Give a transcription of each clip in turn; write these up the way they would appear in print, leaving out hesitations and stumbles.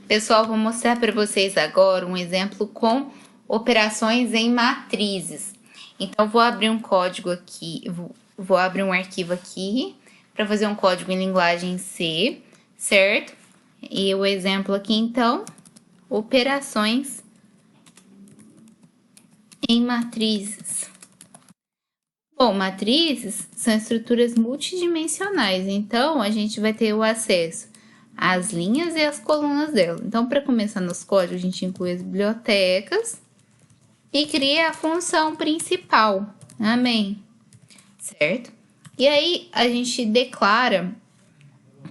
Pessoal, vou mostrar para vocês agora um exemplo com operações em matrizes. Então, vou abrir um código aqui, vou abrir um arquivo aqui para fazer um código em linguagem C, certo? E o exemplo aqui, então, operações em matrizes. Bom, matrizes são estruturas multidimensionais, então a gente vai ter o acesso às linhas e às colunas dela. Então, para começar nos códigos, a gente inclui as bibliotecas e cria a função principal. Amém? Certo? E aí, a gente declara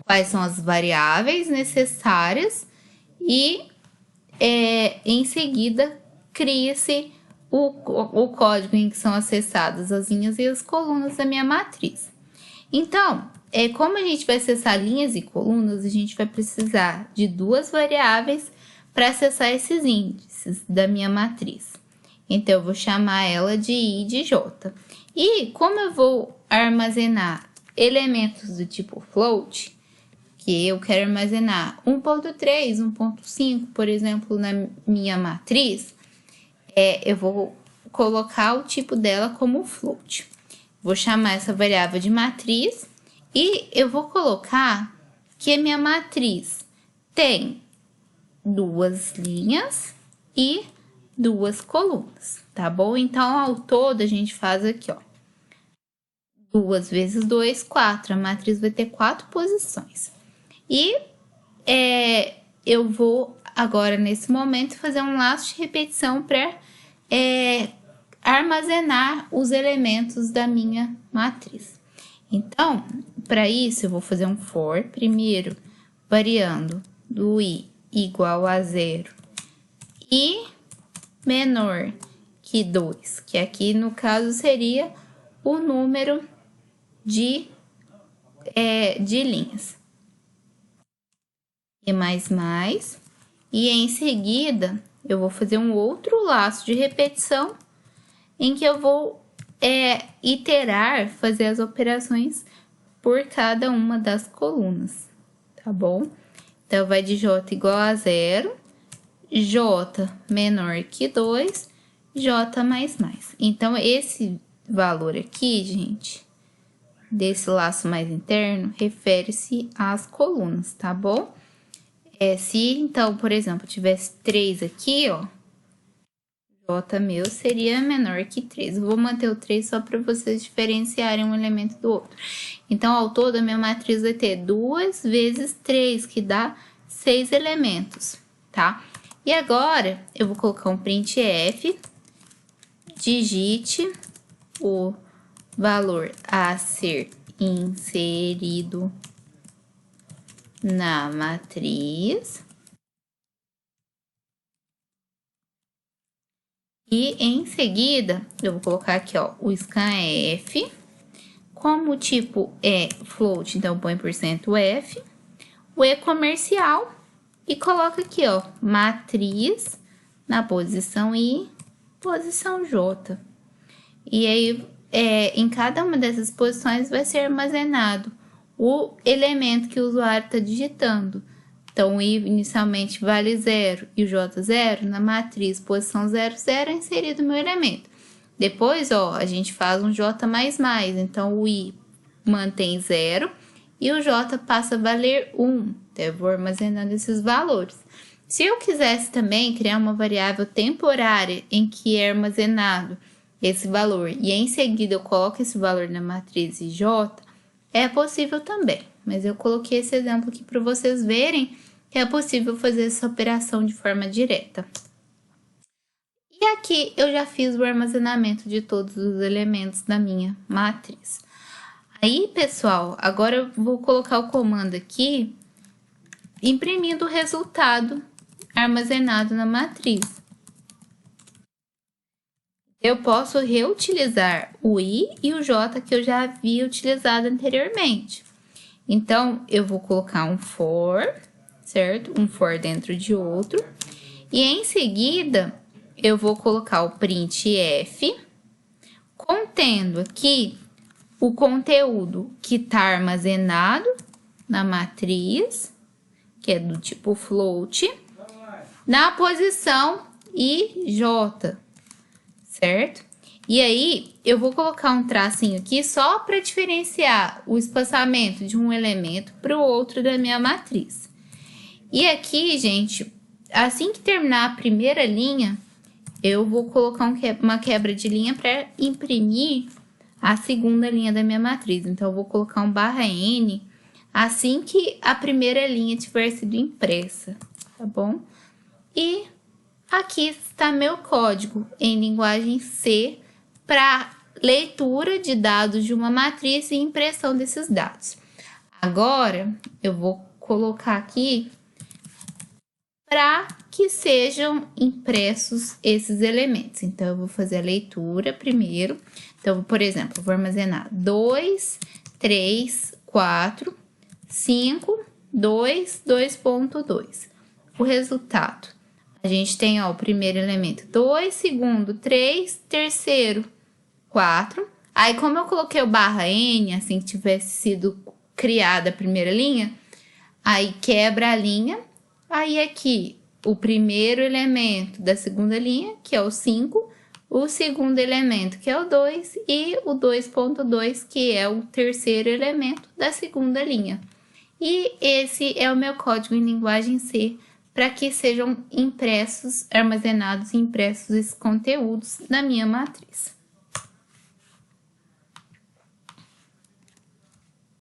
quais são as variáveis necessárias e, em seguida, cria-se o código em que são acessadas as linhas e as colunas da minha matriz. Então, como a gente vai acessar linhas e colunas, a gente vai precisar de duas variáveis para acessar esses índices da minha matriz. Então, eu vou chamar ela de I e de J. E como eu vou armazenar elementos do tipo float, que eu quero armazenar 1.3, 1.5, por exemplo, na minha matriz, eu vou colocar o tipo dela como float. Vou chamar essa variável de matriz e eu vou colocar que a minha matriz tem duas linhas e duas colunas, tá bom? Então, ao todo, a gente faz aqui, ó. 2 vezes 2, 4. A matriz vai ter 4 posições. E eu vou agora, nesse momento, fazer um laço de repetição para armazenar os elementos da minha matriz. Então, para isso, eu vou fazer um for, primeiro, variando do i igual a 0 e menor que 2, que aqui, no caso, seria o número de linhas. E mais. E em seguida, eu vou fazer um outro laço de repetição em que eu vou iterar, fazer as operações por cada uma das colunas, tá bom? Então, vai de J igual a 0, J menor que 2, J mais. Então, esse valor aqui, gente, desse laço mais interno, refere-se às colunas, tá bom? Se, então, por exemplo, tivesse 3 aqui, ó, J meu seria menor que 3. Eu vou manter o 3 só para vocês diferenciarem um elemento do outro. Então, ao todo, a minha matriz vai ter 2 vezes 3, que dá 6 elementos, tá? E agora, eu vou colocar um printf, digite o valor a ser inserido na matriz. E em seguida, eu vou colocar aqui, ó, o scanf. Como o tipo é float, então põe %f. O e comercial e coloca aqui, ó, matriz na posição I, posição J. E aí, em cada uma dessas posições vai ser armazenado o elemento que o usuário está digitando. Então, o I inicialmente vale 0 e o J 0, na matriz posição 0, 0 é inserido o meu elemento. Depois, ó, a gente faz um J++, então o I mantém 0 e o J passa a valer 1. Então, eu vou armazenando esses valores. Se eu quisesse também criar uma variável temporária em que é armazenado esse valor e em seguida eu coloco esse valor na matriz J, é possível também. Mas eu coloquei esse exemplo aqui para vocês verem que é possível fazer essa operação de forma direta. E aqui eu já fiz o armazenamento de todos os elementos da minha matriz. Aí, pessoal, agora eu vou colocar o comando aqui, imprimindo o resultado armazenado na matriz. Eu posso reutilizar o I e o J que eu já havia utilizado anteriormente. Então, eu vou colocar um for, certo? Um for dentro de outro. E em seguida, eu vou colocar o printf, contendo aqui o conteúdo que está armazenado na matriz, que é do tipo float, na posição IJ, certo? E aí, eu vou colocar um tracinho aqui só para diferenciar o espaçamento de um elemento para o outro da minha matriz. E aqui, gente, assim que terminar a primeira linha, eu vou colocar uma quebra de linha para imprimir a segunda linha da minha matriz. Então, eu vou colocar um /N assim que a primeira linha tiver sido impressa, tá bom? E aqui está meu código em linguagem C para leitura de dados de uma matriz e impressão desses dados. Agora, eu vou colocar aqui para que sejam impressos esses elementos. Então, eu vou fazer a leitura primeiro. Então, por exemplo, vou armazenar 2, 3, 4, 5, 2, 2.2. O resultado, a gente tem, ó, o primeiro elemento 2, segundo 3, terceiro 4. Aí, como eu coloquei o /N, assim que tivesse sido criada a primeira linha, aí quebra a linha. Aí, aqui, o primeiro elemento da segunda linha, que é o 5, o segundo elemento, que é o 2, e o 2.2, que é o terceiro elemento da segunda linha. E esse é o meu código em linguagem C, para que sejam impressos, armazenados e impressos esses conteúdos na minha matriz.